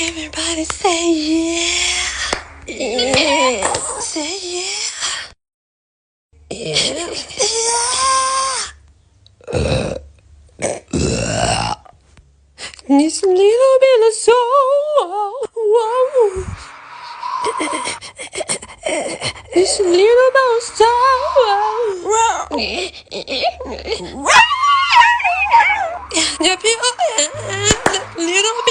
Everybody say yeah. Yeah. Say yeah. Yeah. Need some little bit of soul. Need some little bit of soul. Little